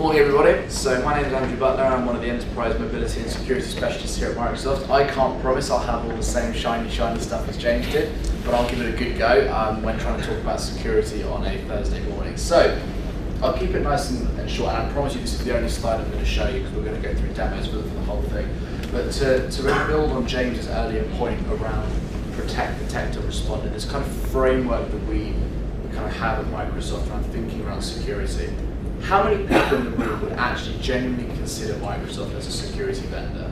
Morning everybody, so my name is Andrew Butler, I'm one of the Enterprise Mobility and Security Specialists here at Microsoft. I can't promise I'll have all the same shiny stuff as James did, but I'll give it a good go when trying to talk about security on a Thursday morning. So, I'll keep it nice and short, and I promise you this is the only slide I'm going to show you because we're going to go through demos for the whole thing. But to really build on James's earlier point around protect, and respond, and this kind of framework that we kind of have at Microsoft around thinking around security. How many people in the room would actually genuinely consider Microsoft as a security vendor?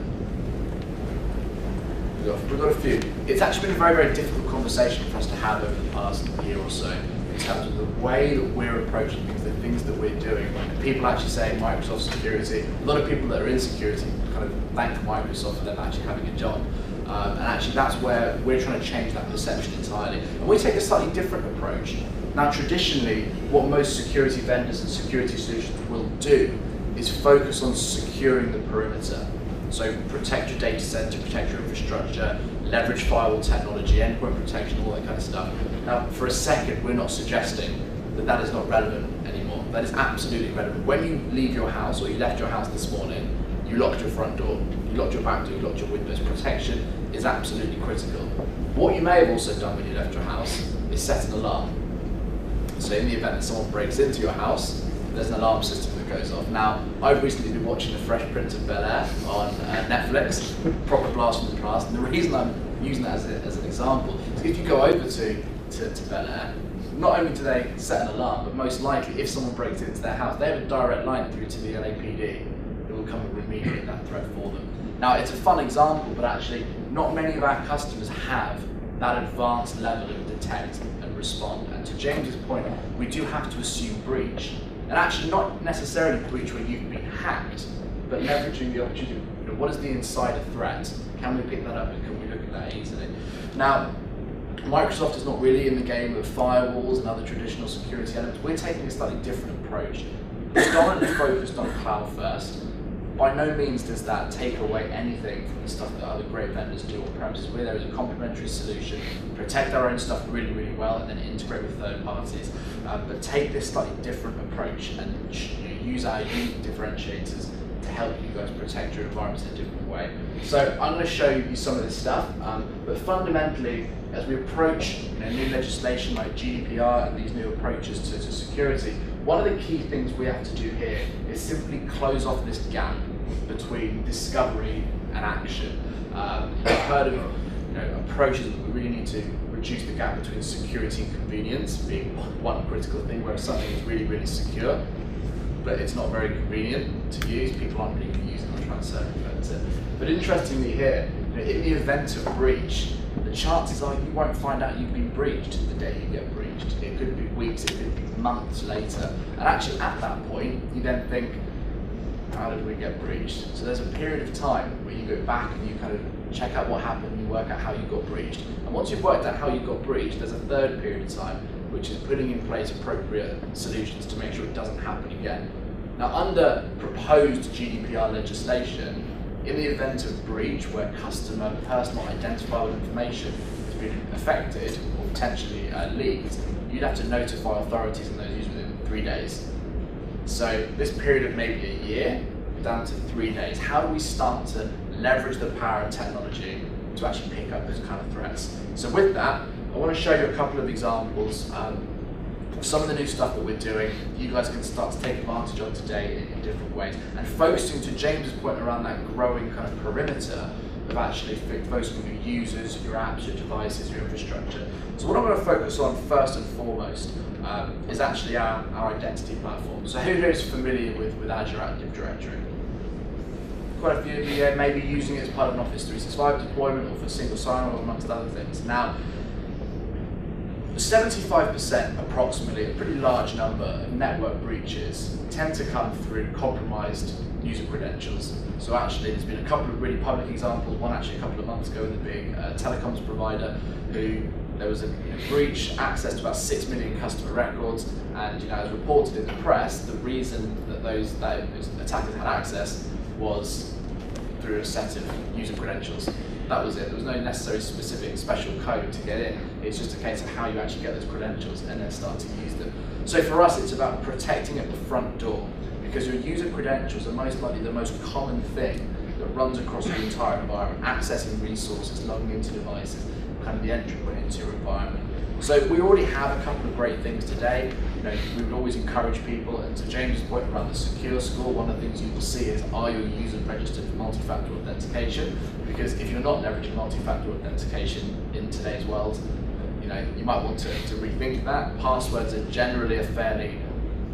We've got a few. It's actually been a very, very difficult conversation for us to have over the past year or so in terms of the way that we're approaching things, the things that we're doing. And people actually say Microsoft security. A lot of people that are in security kind of thank Microsoft for them actually having a job. And actually that's where we're trying to change that perception entirely. And we take a slightly different approach. Now traditionally, what most security vendors and security solutions will do is focus on securing the perimeter. So protect your data center, protect your infrastructure, leverage firewall technology, endpoint protection, all that kind of stuff. Now for a second, we're not suggesting that that is not relevant anymore. That is absolutely relevant. When you leave your house or you left your house this morning, you locked your front door, you locked your back door, you locked your windows. Protection is absolutely critical. What you may have also done when you left your house is set an alarm. So in the event that someone breaks into your house, there's an alarm system that goes off. Now, I've recently been watching The Fresh Prince of Bel-Air on Netflix, proper blast from the past, and the reason I'm using that as an example is if you go over to Bel-Air, not only do they set an alarm, but most likely if someone breaks into their house, they have a direct line through to the LAPD who will come and remediate that threat for them. Now, it's a fun example, but actually not many of our customers have that advanced level of detect and respond. And to James's point, we do have to assume breach. And actually not necessarily breach where you've been hacked, but leveraging the opportunity. What is the insider threat? Can we pick that up and can we look at that easily? Now, Microsoft is not really in the game of firewalls and other traditional security elements. We're taking a slightly different approach. Predominantly focused on cloud first. By no means does that take away anything from the stuff that other great vendors do on premises. We're there as a complementary solution, protect our own stuff really, really well, and then integrate with third parties. But take this slightly different approach and use our unique differentiators to help you guys protect your environments in a different way. So I'm going to show you some of this stuff, but fundamentally, as we approach new legislation like GDPR and these new approaches to security, one of the key things we have to do here is simply close off this gap between discovery and action. You've heard of approaches that we really need to reduce the gap between security and convenience being one critical thing, where something is really, really secure, but it's not very convenient to use. People aren't really using it or trying to circumvent it. But interestingly here, in the event of breach, the chances are you won't find out you've been breached the day you get breached. It could be weeks, it could be months later. And actually at that point, you then think, how did we get breached? So there's a period of time where you go back and you kind of check out what happened and you work out how you got breached. And once you've worked out how you got breached, there's a third period of time, which is putting in place appropriate solutions to make sure it doesn't happen again. Now under proposed GDPR legislation, in the event of breach where customer personal identifiable information has been affected or potentially leaked, you'd have to notify authorities and those users within 3 days. So this period of maybe a year down to 3 days. How do we start to leverage the power of technology to actually pick up those kind of threats? So with that, I want to show you a couple of examples of some of the new stuff that we're doing. You guys can start to take advantage of today in different ways. And focusing to James's point around that growing kind of perimeter of actually focusing on your users, your apps, your devices, your infrastructure. So what I'm going to focus on first and foremost is actually our identity platform. So who here is familiar with Azure Active Directory? Quite a few of you may be using it as part of an Office 365 deployment or for single sign-on amongst other things. Now, 75% approximately, a pretty large number of network breaches tend to come through compromised user credentials. So actually there's been a couple of really public examples, one actually a couple of months ago with a big telecoms provider who there was a breach, access to about 6 million customer records, and as reported in the press, the reason that those attackers had access was through a set of user credentials. That was it. There was no necessary specific special code to get in. It's just a case of how you actually get those credentials and then start to use them. So for us, it's about protecting at the front door. because your user credentials are most likely the most common thing that runs across your entire environment, accessing resources, logging into devices, kind of the entry point into your environment. So we already have a couple of great things today. We would always encourage people, and to James' point around the secure score, one of the things you will see is, are your users registered for multi-factor authentication? Because if you're not leveraging multi-factor authentication in today's world, you might want to rethink that. Passwords are generally a fairly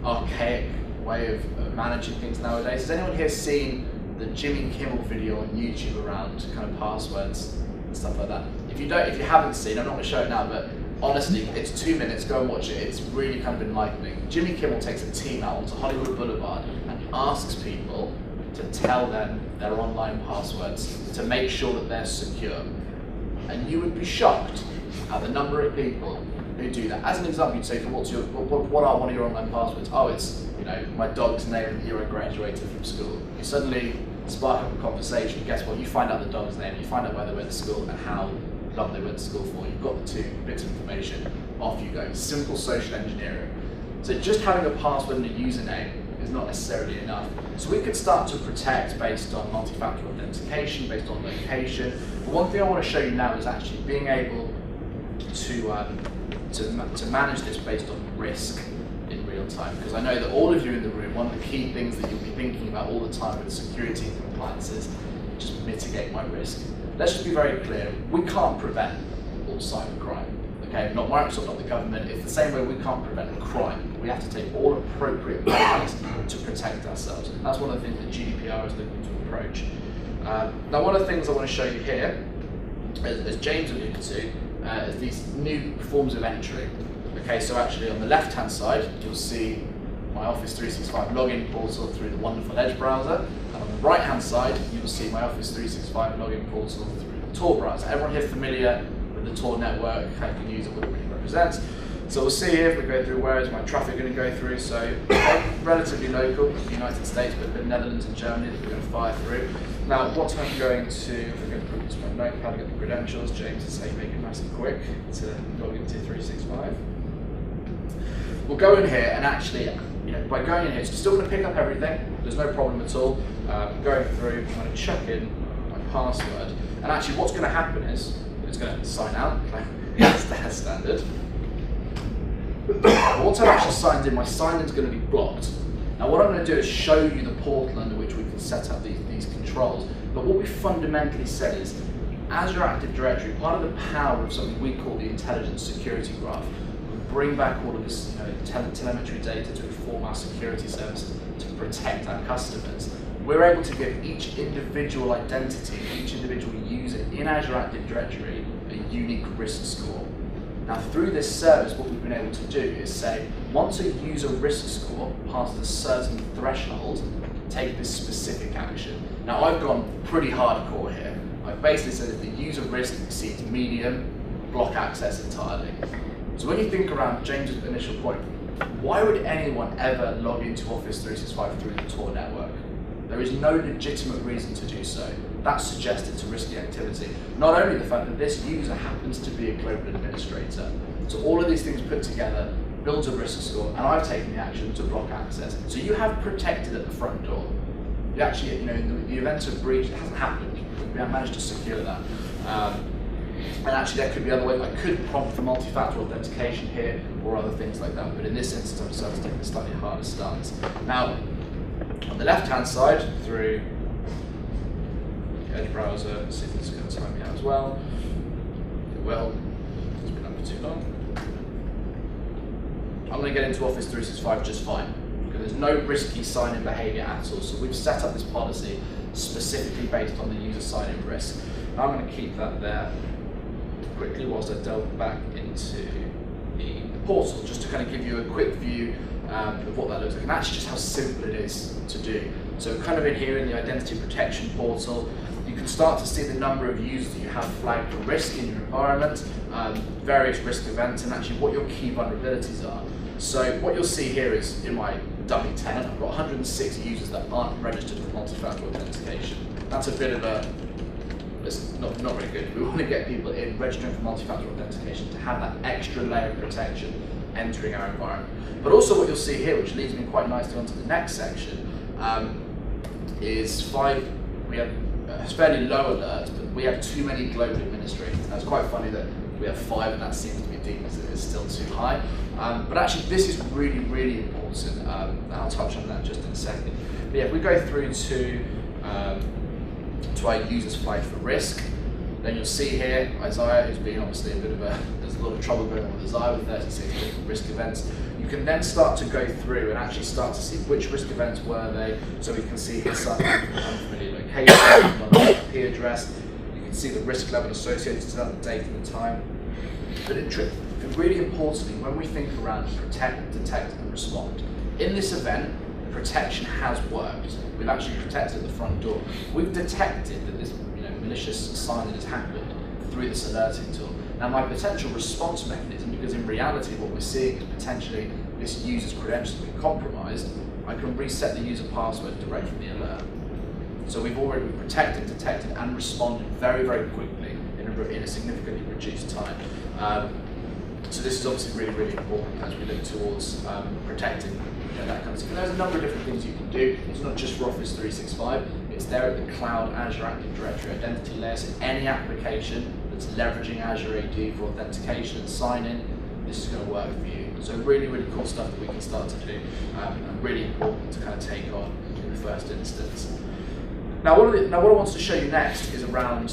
archaic way of managing things nowadays. Has anyone here seen the Jimmy Kimmel video on YouTube around kind of passwords and stuff like that? If you haven't seen, I'm not going to show it now, but honestly, it's 2 minutes, go and watch it. It's really kind of enlightening. Jimmy Kimmel takes a team out onto Hollywood Boulevard and asks people to tell them their online passwords to make sure that they're secure. And you would be shocked at the number of people who do that. As an example, you'd say, what are one of your online passwords? Oh, it's my dog's name and the year I graduated from school. You suddenly spark up a conversation. Guess what? You find out the dog's name, you find out where they went to school and how long they went to school for. You've got the 2 bits of information, off you go. Simple social engineering. So just having a password and a username is not necessarily enough. So we could start to protect based on multi-factor authentication, based on location. But one thing I want to show you now is actually being able to manage this based on risk in real time. Because I know that all of you in the room, one of the key things that you'll be thinking about all the time with security and compliance is just mitigate my risk. Let's just be very clear, we can't prevent all cybercrime. Okay, not Microsoft, not the government. It's the same way we can't prevent crime. We have to take all appropriate measures to protect ourselves. That's one of the things that GDPR is looking to approach. Now, one of the things I want to show you here, as James alluded to, is these new forms of entry. Okay, so actually on the left-hand side, you'll see my Office 365 login portal through the wonderful Edge browser, and on the right-hand side, you'll see my Office 365 login portal through the Tor browser. Everyone here familiar with the Tor network, how you can use it, what it really represents. So we'll see here if we go through where is my traffic going to go through. So relatively local, the United States, but the Netherlands and Germany that we're going to fire through. Now, what I'm going to, we're going to put this in my notepad, get the credentials. James is saying make it nice and quick to log into 365. We'll go in here and actually, by going in here, it's still going to pick up everything. There's no problem at all. Going through, I'm going to chuck in my password. And actually what's going to happen is, it's going to sign out. That's standard. Once I've actually signed in, my sign-in is going to be blocked. Now what I'm going to do is show you the portal under which we can set up these controls. But what we fundamentally said is, as your Active Directory, part of the power of something we call the Intelligent Security Graph, we bring back all of this telemetry data to inform our security services to protect our customers. We're able to give each individual identity, each individual user in Azure Active Directory a unique risk score. Now through this service, what we've been able to do is say, once a user risk score passes a certain threshold, take this specific action. Now I've gone pretty hardcore here. I've basically said if the user risk exceeds medium, block access entirely. So when you think around James's initial point, why would anyone ever log into Office 365 through the Tor network? There is no legitimate reason to do so. That's suggested to risky activity. Not only the fact that this user happens to be a global administrator. So all of these things put together builds a risk score, and I've taken the action to block access. So you have protected at the front door. You actually, in the event of breach, it hasn't happened. We have managed to secure that. And actually there could be other ways. I could prompt for multi-factor authentication here or other things like that, but in this instance I've decided to take a slightly harder stance. Now, on the left-hand side, through the Edge browser, see if this is going to time me out as well. It will. It's been up for too long. I'm going to get into Office 365 just fine, because there's no risky sign-in behavior at all. So we've set up this policy specifically based on the user sign-in risk. I'm going to keep that there quickly whilst I delve back into the portal, just to kind of give you a quick view of what that looks like, and actually just how simple it is to do. So kind of in here in the identity protection portal, you can start to see the number of users that you have flagged for risk in your environment, various risk events, and actually what your key vulnerabilities are. So what you'll see here is in my dummy tenant, I've got 106 users that aren't registered for multi-factor authentication. That's a bit of a, it's not very good. We want to get people in registering for multi-factor authentication to have that extra layer of protection entering our environment. But also what you'll see here, which leads me quite nicely onto the next section, is we have fairly low alerts, but we have too many global administrators. Now it's quite funny that we have 5 and that seems to be deemed as it is still too high. But actually this is really, really important. And I'll touch on that just in a second. But yeah, if we go through to our users flagged for risk, then you'll see here Isaiah, who's been obviously there's a lot of trouble going on with Isaiah with 36 different risk events. You can then start to go through and actually start to see which risk events were they. So we can see here some unfamiliar location, non-IP address. You can see the risk level associated to that date and the time. But really importantly, when we think around protect, detect, and respond, in this event, protection has worked. We've actually protected the front door. We've detected that this malicious sign-in has happened through this alerting tool. Now my potential response mechanism, because in reality what we're seeing is potentially this user's credentials have been compromised, I can reset the user password direct from the alert. So we've already protected, detected, and responded very, very quickly in a significantly reduced time. So this is obviously really, really important as we look towards protecting that kind of stuff. And there's a number of different things you can do. It's not just for Office 365. It's there at the Cloud Azure Active Directory identity layer. So any application that's leveraging Azure AD for authentication and sign-in, this is going to work for you. So really, really cool stuff that we can start to do, and really important to kind of take on in the first instance. Now, what I want to show you next is around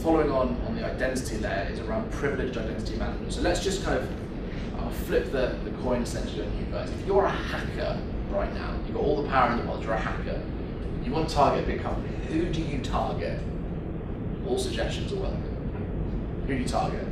following on the identity layer is around privileged identity management. So let's just kind of I'll flip the coin essentially on you guys. If you're a hacker right now, you've got all the power in the world, you're a hacker, you want to target a big company, who do you target? All suggestions are welcome. Who do you target?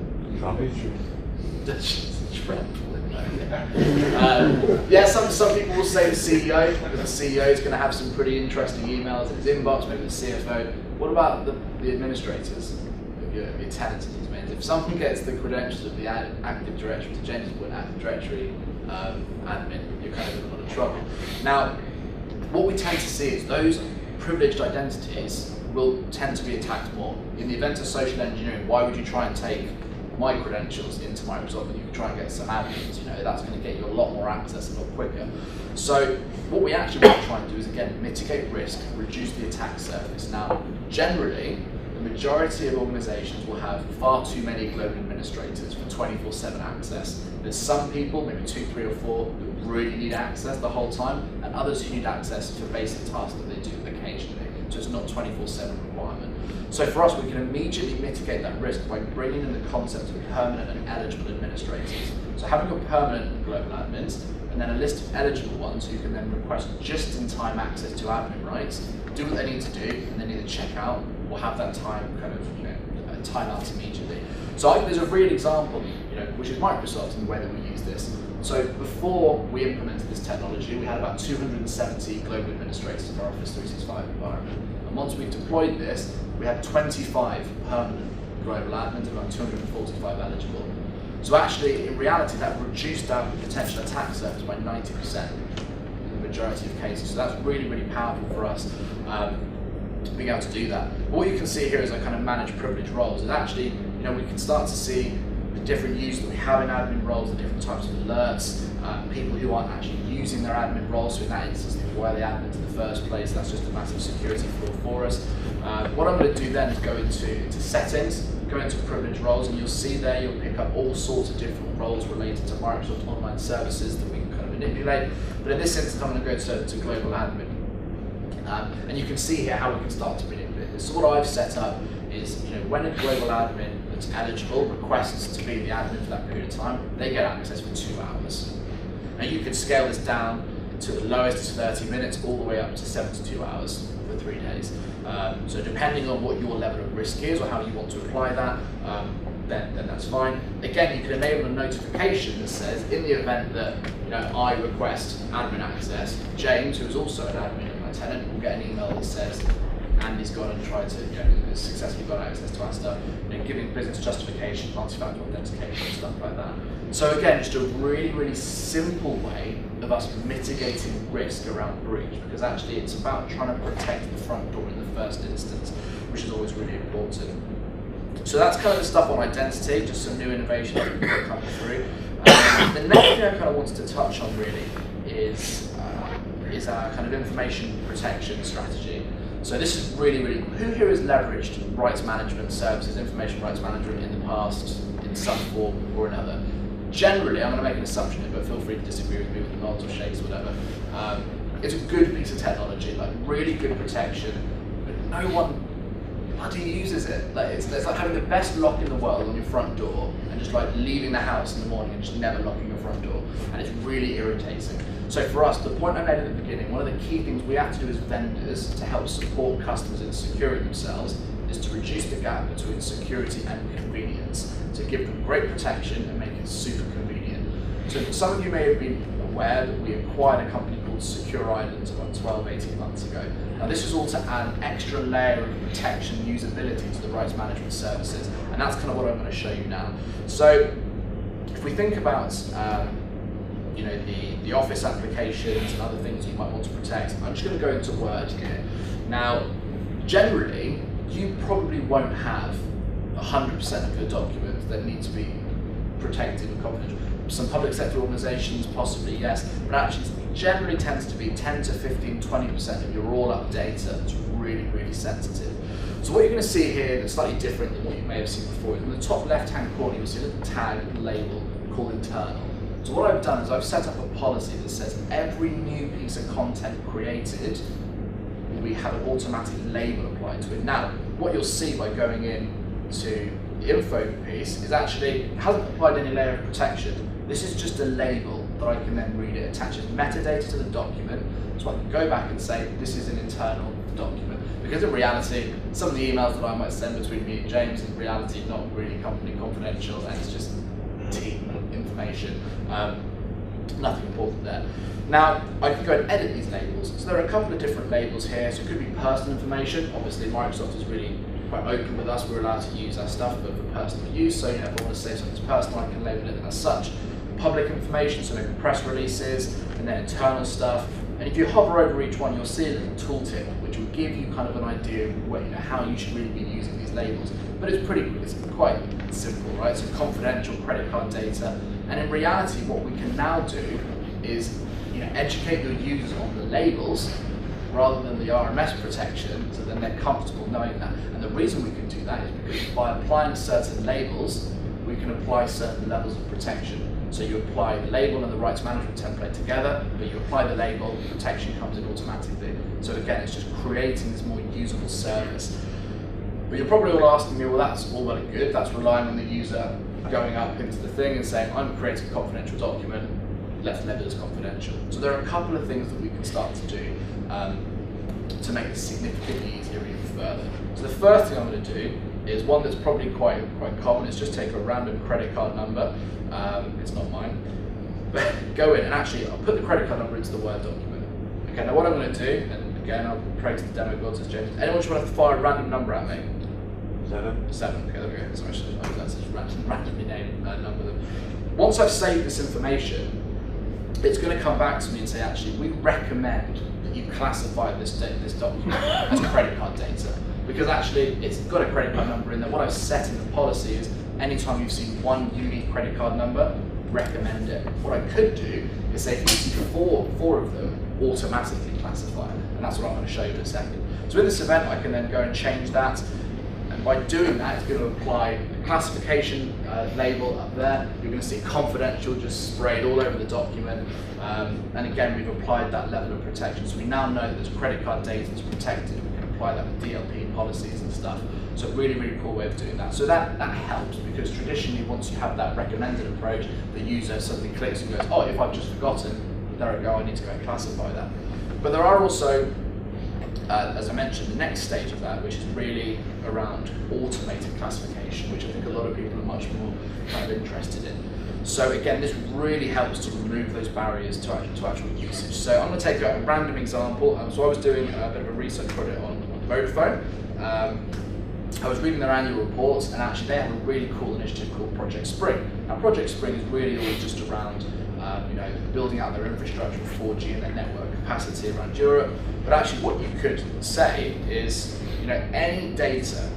Yeah, some people will say the CEO, because the CEO is going to have some pretty interesting emails in his inbox, maybe the CFO. What about the administrators of your tenants and domains? If someone gets the credentials of the Active Directory, to James' point, Active Directory admin, you're kind of in a lot of trouble. Now, what we tend to see is those privileged identities will tend to be attacked more. In the event of social engineering, why would you try and take my credentials into Microsoft and you can try and get some admins? That's going to get you a lot more access a lot quicker. So what we actually want to try and do is, again, mitigate risk, reduce the attack surface. Now, generally, the majority of organizations will have far too many global administrators for 24/7 access. There's some people, maybe 2, 3, or 4, who really need access the whole time, and others who need access for basic tasks that they do occasionally. So it's not 24/7 requirement. So for us, we can immediately mitigate that risk by bringing in the concept of permanent and eligible administrators. So having got permanent global admins, and then a list of eligible ones who can then request just-in-time access to admin rights, do what they need to do, and then either check out or have that time kind of time out immediately. So I think there's a real example, which is Microsoft and the way that we use this. So before we implemented this technology, we had about 270 global administrators in our Office 365 environment. And once we deployed this, we had 25 permanent global admins and about 245 eligible. So actually, in reality, that reduced our potential attack surface by 90% in the majority of cases. So that's really, really powerful for us, being able to do that. But what you can see here is I kind of manage privilege roles. And actually, we can start to see the different users that we have in admin roles, the different types of alerts, people who aren't actually using their admin roles. So in that instance, why they admin in the first place, that's just a massive security flaw for us. What I'm going to do then is go into settings, go into privilege roles, and you'll see there you'll pick up all sorts of different roles related to Microsoft Online Services that we can kind of manipulate. But in this instance, I'm going to go to global admin. And you can see here how we can start to manipulate this. So what I've set up is, when a global admin that's eligible requests to be the admin for that period of time, they get access for 2 hours. And you can scale this down to the lowest is 30 minutes, all the way up to 72 hours for 3 days. So depending on what your level of risk is or how you want to apply that, then that's fine. Again, you can enable a notification that says, in the event that I request admin access, James, who is also an admin of my tenant, will get an email that says, Andy's gone and tried to, successfully got access to our stuff, giving business justification, multi-factor authentication, stuff like that. So again, just a really, really simple way of us mitigating risk around breach, because actually it's about trying to protect the front door in the first instance, which is always really important. So that's kind of the stuff on identity, just some new innovation that we've come through. The next thing I kind of wanted to touch on really is is our kind of information protection strategy. So this is really, really, who here has leveraged rights management services, information rights management in the past in some form or another? Generally, I'm going to make an assumption here, but feel free to disagree with me with nods or shakes or whatever. It's a good piece of technology, like really good protection, but no one bloody uses it. Like it's like having the best lock in the world on your front door and just like leaving the house in the morning and just never locking your front door, and it's really irritating. So for us, the point I made at the beginning, one of the key things we have to do as vendors to help support customers in securing themselves is to reduce the gap between security and convenience, to give them great protection and make it super convenient. So some of you may have been aware that we acquired a company called Secure Islands about 12, 18 months ago. Now this is all to add an extra layer of protection and usability to the rights management services, and that's kind of what I'm going to show you now. So if we think about you know, the Office applications and other things you might want to protect, I'm just going to go into Word here. Now, generally, you probably won't have 100% of your documents that need to be protected and confidential. Some public sector organisations, possibly yes, but actually it generally tends to be 10 to 15, 20% of your all-up data that's really, really sensitive. So what you're going to see here that's slightly different than what you may have seen before is in the top left-hand corner you'll see a little tag label called internal. So what I've done is I've set up a policy that says every new piece of content created, we have an automatic label applied to it. Now, what you'll see by going in to the info piece is actually, it hasn't applied any layer of protection. This is just a label that I can then read. It attaches metadata to the document, so I can go back and say, this is an internal document. Because in reality, some of the emails that I might send between me and James in reality not really company confidential, and it's just team information. Nothing important there. Now, I can go and edit these labels. So there are a couple of different labels here. So it could be personal information. Obviously, Microsoft is really quite open with us. We're allowed to use our stuff for personal use. So, you know, if I want to say something's personal, I can label it as such. Public information, so maybe press releases, and then internal stuff. And if you hover over each one, you'll see a little tooltip, which will give you kind of an idea of what, you know, how you should really be using these labels. But it's quite simple, right? So confidential credit card data. And in reality, what we can now do is, you know, educate your users on the labels rather than the RMS protection, so then they're comfortable knowing that. And the reason we can do that is because by applying certain labels, we can apply certain levels of protection. So you apply the label and the rights management template together, but you apply the label, protection comes in automatically. So again, it's just creating this more usable service. But you're probably all asking me, well, that's all well and good. That's relying on the user going up into the thing and saying, I'm creating a confidential document, let's label it as confidential. So there are a couple of things that we can start to do to make this significantly easier even further. So the first thing I'm going to do is one that's probably quite common. It's just take a random credit card number. It's not mine. But go in and actually I'll put the credit card number into the Word document. Okay, now what I'm going to do, and again I'll praise the demo gods as James. Anyone just want to fire a random number at me? 7. Okay, there we go. Sorry, that's just randomly named number. Once I've saved this information, it's going to come back to me and say, actually, we recommend that you classify this document as credit card data. Because actually, it's got a credit card number in there. What I've set in the policy is, anytime you've seen one unique credit card number, recommend it. What I could do is say, if you see four of them, automatically classify. And that's what I'm going to show you in a second. So in this event, I can then go and change that. And by doing that, it's going to apply the classification label up there. You're going to see confidential just sprayed all over the document. And again, we've applied that level of protection. So we now know that there's credit card data that's protected. We can apply that with DLP policies and stuff. So really, really cool way of doing that. So that helps, because traditionally, once you have that recommended approach, the user suddenly clicks and goes, oh, if I've just forgotten, there I go, I need to go and classify that. But there are also, as I mentioned, the next stage of that, which is really around automated classification, which I think a lot of people are much more kind of interested in. So again, this really helps to remove those barriers to actual usage. So I'm going to take a random example. So I was doing a bit of a research project on Vodafone. I was reading their annual reports, and actually they have a really cool initiative called Project Spring. Now Project Spring is really all just around building out their infrastructure for 4G and their network capacity around Europe. But actually what you could say is, any data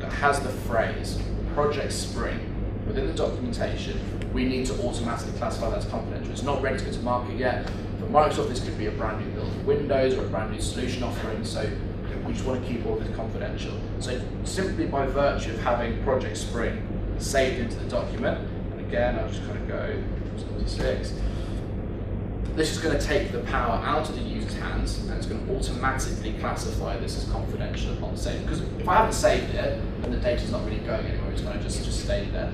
that has the phrase Project Spring within the documentation, we need to automatically classify that as confidential. It's not ready to go to market yet. For Microsoft, this could be a brand new build for Windows or a brand new solution offering, so we just want to keep all of this confidential. So simply by virtue of having Project Spring saved into the document, and again, I'll just kind of go 76, this is going to take the power out of the user's hands, and it's going to automatically classify this as confidential upon save. Because if I haven't saved it, then the data's not really going anywhere, it's going to just stay there.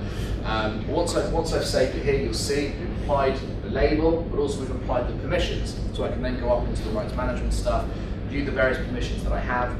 Once I've saved it here, you'll see we've applied the label, but also we've applied the permissions. So I can then go up into the rights management stuff, view the various permissions that I have,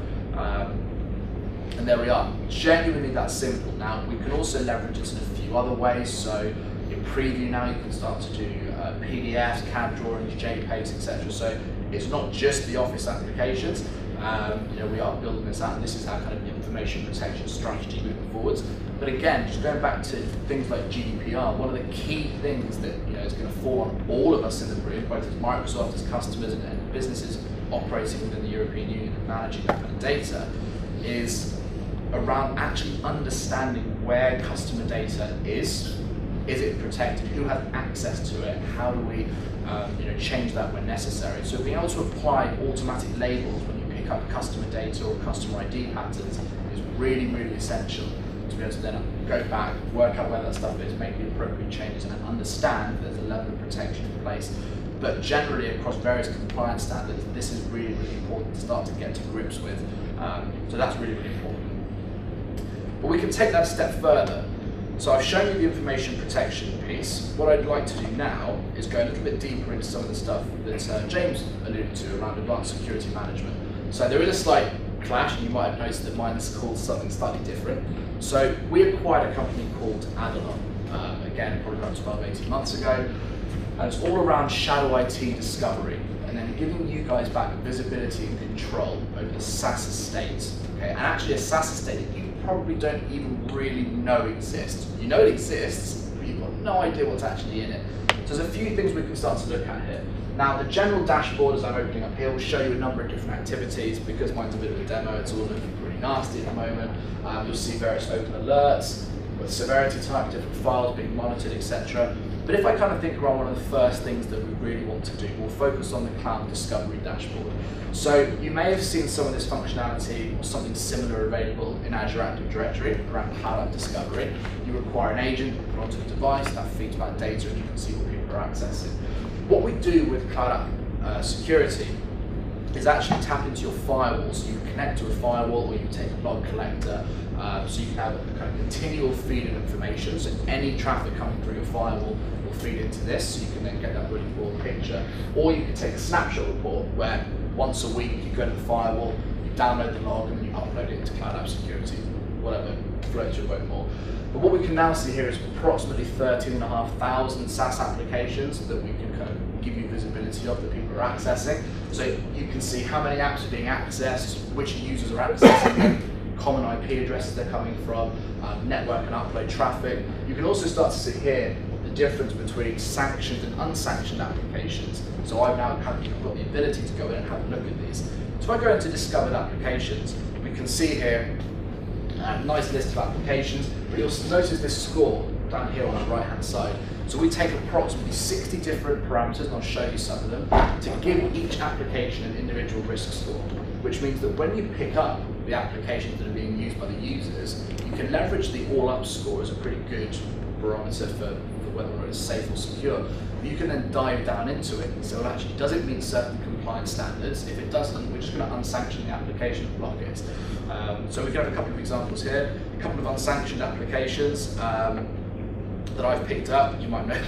and there we are. Genuinely that simple. Now, we can also leverage it in a few other ways. So in preview now, you can start to do PDFs, CAD drawings, JPEGs, etc. So it's not just the Office applications. We are building this out, and this is our kind of information protection strategy moving forwards. But again, just going back to things like GDPR, one of the key things that is going to fall on all of us in the room, both as Microsoft, as customers, and businesses operating within the European Union and managing that kind of data, is around actually understanding where customer data is. Is it protected? Who has access to it? How do we change that when necessary? So being able to apply automatic labels when you pick up customer data or customer ID patterns is really, really essential to be able to then go back, work out where that stuff is, make the appropriate changes, and understand that there's a level of protection in place. But generally, across various compliance standards, this is really, really important to start to get to grips with. So that's really, really important. But we can take that a step further. So I've shown you the information protection piece. What I'd like to do now is go a little bit deeper into some of the stuff that James alluded to around advanced security management. So there is a slight clash, and you might have noticed that mine is called something slightly different. So we acquired a company called Avalon, again, probably about 12, 18 months ago, and it's all around shadow IT discovery, and then giving you guys back visibility and control over the SaaS estate. Okay? And actually a SaaS estate that you probably don't even really know exists. You know it exists, but you've got no idea what's actually in it. So there's a few things we can start to look at here. Now, the general dashboard, as I'm opening up here, will show you a number of different activities. Because mine's a bit of a demo, it's all looking pretty nasty at the moment. You'll see various open alerts, with severity type, different files being monitored, etc. But if I kind of think around one of the first things that we really want to do, we'll focus on the cloud discovery dashboard. So you may have seen some of this functionality or something similar available in Azure Active Directory around cloud app discovery. You require an agent put onto the device that feeds back data, and you can see what people are accessing. What we do with cloud app security is actually tap into your firewall. So you connect to a firewall, or you take a log collector, so you can have a kind of continual feed of information. So any traffic coming through your firewall will feed into this, so you can then get that really broad picture. Or you can take a snapshot report where once a week you go to the firewall, you download the log, and then you upload it into Cloud App Security, whatever floats your boat more. But what we can now see here is approximately 13,500 SaaS applications that we can kind of give you visibility of that people are accessing. So you can see how many apps are being accessed, which users are accessing them, common IP addresses they're coming from, network and upload traffic. You can also start to see here the difference between sanctioned and unsanctioned applications. So I've now got the ability to go in and have a look at these. So if I go into discovered applications, we can see here a nice list of applications, but you'll notice this score down here on the right hand side. So we take approximately 60 different parameters, and I'll show you some of them, to give each application an individual risk score, which means that when you pick up the applications that are being used by the users, you can leverage the all-up score as a pretty good barometer for whether or not it's safe or secure. But you can then dive down into it and say, well, actually, does it meet certain compliance standards? If it doesn't, we're just going to unsanction the application and block it. So we can have a couple of examples here, a couple of unsanctioned applications that I've picked up. You might know,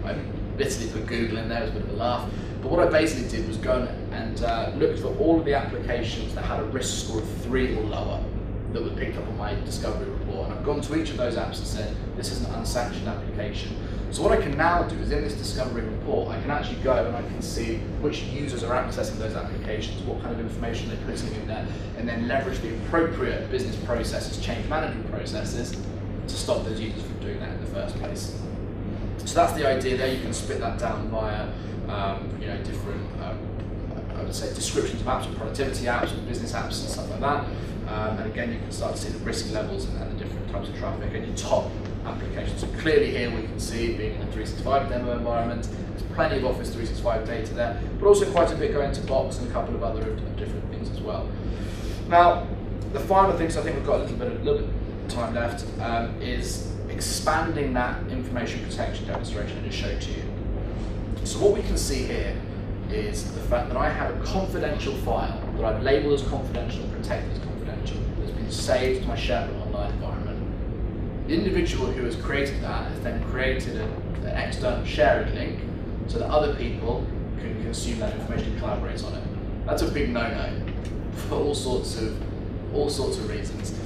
I literally put Google in there as a bit of a laugh. But what I basically did was go and looked for all of the applications that had a risk score of 3 or lower that were picked up on my discovery report. And I've gone to each of those apps and said, this is an unsanctioned application. So what I can now do is in this discovery report, I can actually go and I can see which users are accessing those applications, what kind of information they're putting in there, and then leverage the appropriate business processes, change management processes, to stop those users from doing that in the first place. So that's the idea there. You can split that down via different, I would say, descriptions of apps, or productivity apps, or business apps, and stuff like that. And again, you can start to see the risk levels and the different types of traffic, and your top applications applications. So clearly here we can see, being in a 365 demo environment, there's plenty of Office 365 data there, but also quite a bit going to Box and a couple of other different things as well. Now, the final thing, so I think we've got a little bit of time left, is expanding that information protection demonstration I just showed to you. So what we can see here is the fact that I have a confidential file that I've labelled as confidential and protected as confidential that's been saved to my SharePoint Online environment. The individual who has created that has then created an external sharing link so that other people can consume that information and collaborate on it. That's a big no-no for all sorts of reasons.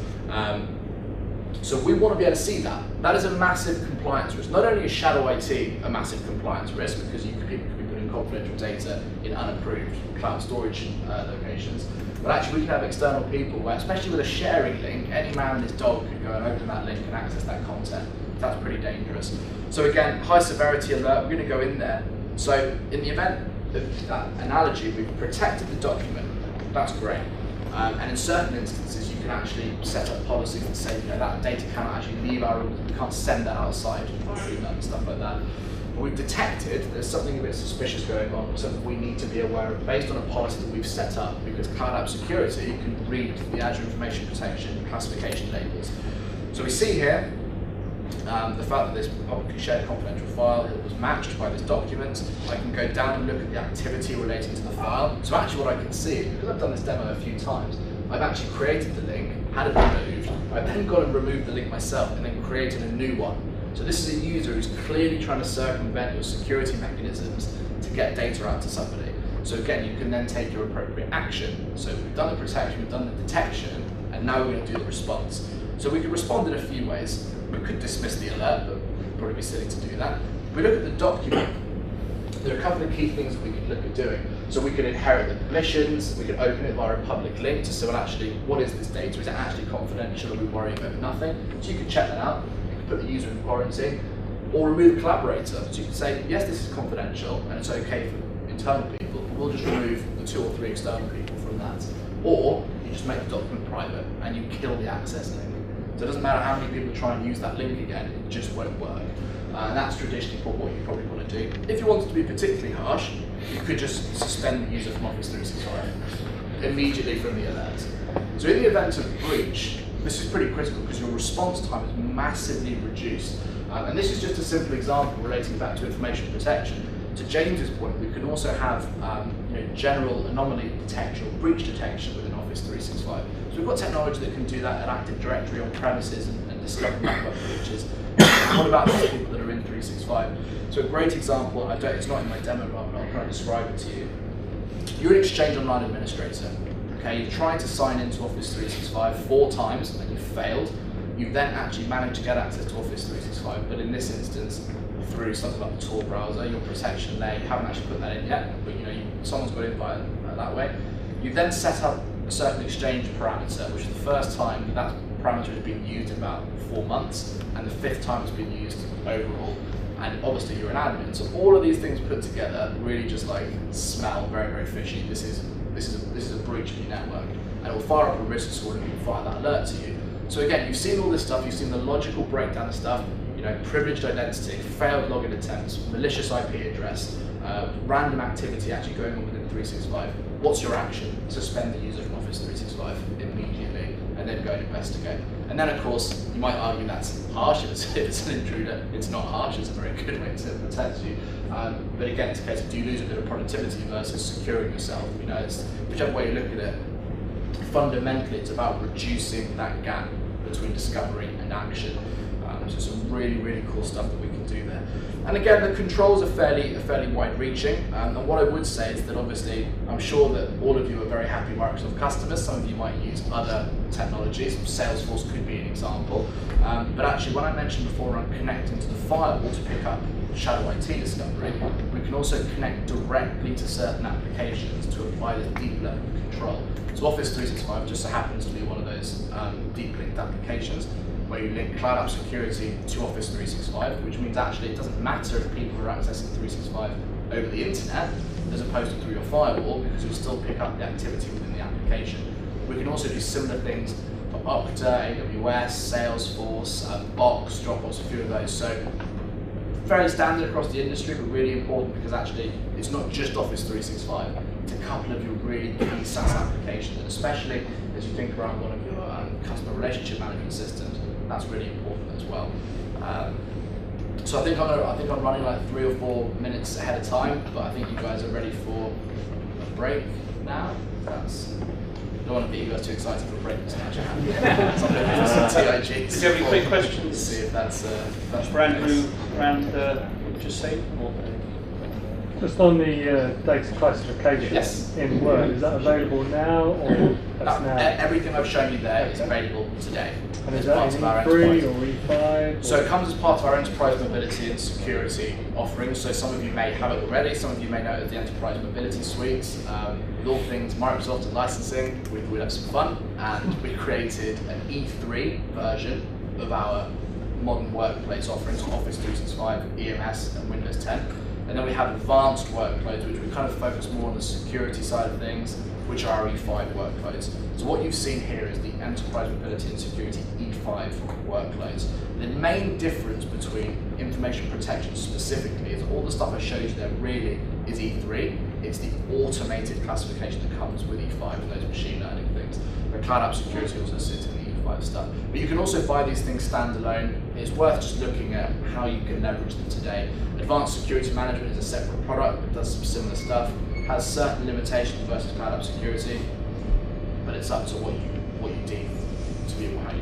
So we want to be able to see that. That is a massive compliance risk. Not only is shadow IT a massive compliance risk because people could be putting confidential data in unapproved cloud storage locations, but actually we can have external people where, especially with a sharing link, any man and his dog could go and open that link and access that content. That's pretty dangerous. So again, high severity alert, we're going to go in there. So in the event of that analogy, we've protected the document. That's great. And in certain instances, you can actually set up policies that say, that data cannot actually leave our room, we can't send that outside and stuff like that. But we've detected there's something a bit suspicious going on, something we need to be aware of based on a policy that we've set up, because Cloud App Security can read the Azure Information Protection classification labels. So we see here the fact that this publicly shared confidential file, it was matched by this document. I can go down and look at the activity relating to the file. So actually what I can see, because I've done this demo a few times, I've actually created the link, had it removed, I've then gone and removed the link myself and then created a new one. So this is a user who's clearly trying to circumvent your security mechanisms to get data out to somebody. So again, you can then take your appropriate action. So we've done the protection, we've done the detection, and now we're going to do the response. So we can respond in a few ways. We could dismiss the alert, but it'd probably be silly to do that. If we look at the document, there are a couple of key things that we could look at doing. So we could inherit the permissions, we could open it via a public link to say, well, actually, what is this data? Is it actually confidential? Are we worrying about nothing? So you could check that out. You could put the user in quarantine, or remove the collaborator. So you could say, yes, this is confidential, and it's okay for internal people, but we'll just remove the 2 or 3 external people from that. Or you just make the document private, and you kill the access link. So it doesn't matter how many people try and use that link again, it just won't work. And that's traditionally what you probably want to do. If you wanted to be particularly harsh, you could just suspend the user from Office 365 immediately from the alert. So in the event of breach, this is pretty critical because your response time is massively reduced. And this is just a simple example relating back to information protection. To James's point, we can also have general anomaly detection or breach detection within Office 365. So we've got technology that can do that at Active Directory on premises and discover network breaches. What about those people that are in 365? So a great example, it's not in my demo, but I'll try to describe it to you. You're an Exchange Online administrator. Okay, you're trying to sign into Office 365 4 times and you've failed. You've then actually managed to get access to Office 365, but in this instance, through something like the Tor browser, your protection layer, you haven't actually put that in yet, but someone's got in via that way. You've then set up a certain Exchange parameter, which is the first time that parameter has been used in about 4 months, and the 5th time it's been used overall. And obviously you're an admin, so all of these things put together really just smell very, very fishy. This is a breach of your network, and it will fire up a risk score and it will fire that alert to you. So again, you've seen all this stuff, you've seen the logical breakdown of stuff, privileged identity, failed login attempts, malicious IP address, random activity actually going on within 365. What's your action? Suspend the user from Office 365 immediately, and then go and investigate. And then, of course, you might argue that's harsh if it's an intruder. It's not harsh, it's a very good way to protect you. But again, it's a case of, do you lose a bit of productivity versus securing yourself? It's whichever way you look at it. Fundamentally, it's about reducing that gap between discovery and action. So some really, really cool stuff that we can do there. And again, the controls are fairly wide-reaching. And what I would say is that obviously, I'm sure that all of you are very happy Microsoft customers. Some of you might use other technologies. Salesforce could be an example. But actually, when I mentioned before around connecting to the firewall to pick up shadow IT discovery, we can also connect directly to certain applications to apply this deep level of control. So Office 365 just so happens to be one of those deep linked applications, where you link Cloud App Security to Office 365, which means actually it doesn't matter if people are accessing 365 over the internet as opposed to through your firewall, because you'll still pick up the activity within the application. We can also do similar things Okta, AWS, Salesforce, Box, Dropbox, a few of those. So fairly standard across the industry, but really important because actually it's not just Office 365. It's a couple of your really key SaaS applications, and especially as you think around one of your customer relationship management systems, that's really important as well. So I think I'm running like 3 or 4 minutes ahead of time, but I think you guys are ready for a break now. I don't want to be you guys too excited for a break. Just touch your hand. So I'm going to do some TIG. Do you have any quick questions? See if that's for Andrew around just say more. Just on the data classification in Word, is that available now or that's now? Everything I've shown you there is available today. And is that in E3 or E5? So it comes as part of our enterprise mobility and security offerings. So some of you may have it already, some of you may know it as the enterprise mobility suites. With all things Microsoft and licensing, we had some fun, and we created an E3 version of our modern workplace offerings, Office 365, EMS, and Windows 10. And then we have advanced workloads, which we kind of focus more on the security side of things, which are our E5 workloads. So what you've seen here is the enterprise mobility and security E5 workloads. The main difference between information protection specifically is all the stuff I showed you there really is E3. It's the automated classification that comes with E5 and those machine learning things. The cloud app security also sits in the E5 stuff. But you can also buy these things standalone. It's worth just looking at how you can leverage them today. Advanced security management is a separate product that does some similar stuff. Has certain limitations versus cloud app security, but it's up to what you deem to be how you